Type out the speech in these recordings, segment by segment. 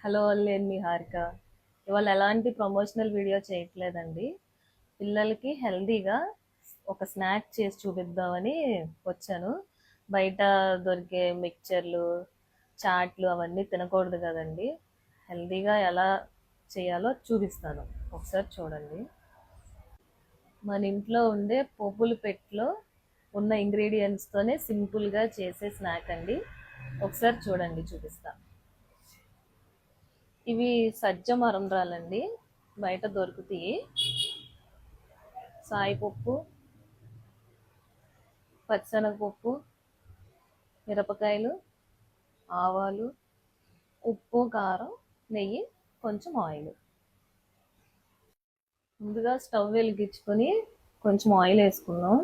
Hello నేను మీ హారిక. ఇవాళ ఎలాంటి ప్రమోషనల్ వీడియో చేయట్లేదండి. పిల్లలకి హెల్దీగా ఒక స్నాక్ చేసి చూపిద్దామని వచ్చాను. బయట దొరికే మిక్చర్లు, చాట్లు అవన్నీ తినకూడదు కదండి. హెల్దీగా ఎలా చేయాలో చూపిస్తాను, ఒకసారి చూడండి. మన ఇంట్లో ఉండే పోపుల పెట్టెలో ఉన్న ఇంగ్రీడియంట్స్తోనే సింపుల్గా చేసే స్నాక్ అండి. ఒకసారి చూడండి, చూపిస్తాను. ఇవి సజ్జ మరంరాలండి, బయట దొరుకుతాయి. సాయిపప్పు, పచ్చిశనగపప్పు, మిరపకాయలు, ఆవాలు, ఉప్పు, కారం, నెయ్యి, కొంచెం ఆయిల్. ముందుగా స్టవ్ వెలిగించుకొని కొంచెం ఆయిల్ వేసుకుందాం.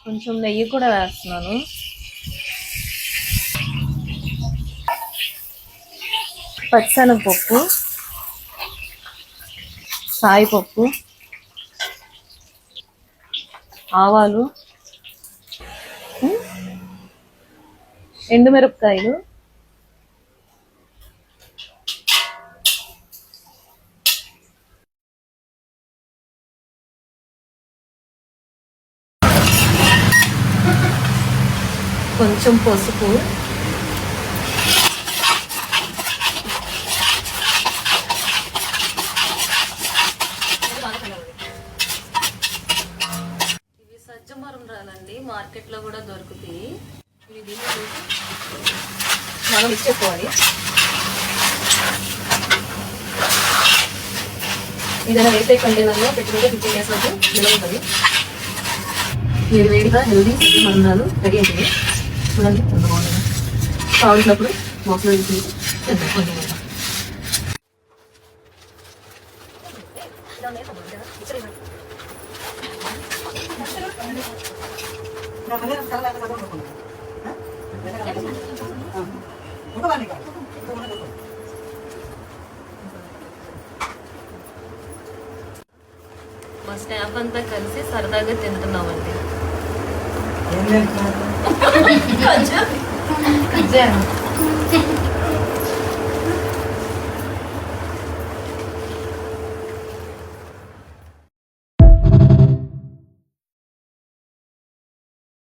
కొంచెం నెయ్యి కూడా వేస్తున్నాను. పచ్చిశనగపప్పు, సాయిపప్పు, ఆవాలు, ఎండుమిరపకాయలు, కొంచెం పసుపు, ఇవి సజ్జ మరంరాలండి, మార్కెట్లో కూడా దొరుకుతాయి. ఇవి దీన్ని మనం ఇచ్చేసుకోవాలి. ఏదైనా వేసే కంటైనర్లో పెట్టుకుంటే 15 days వరకు నిల్వ ఉంటుంది. వేడిగా హెల్దీ సజ్జ మరంరాలు రెడీ అవుతుంది. చూడండి ఎంత బాగుంటుంది. కావాల్సినప్పుడు బాక్స్లో వేసి కొంచెం మా స్టాఫ్ అంతా కలిసి సరదాగా తింటున్నామండి. ఏం లేదు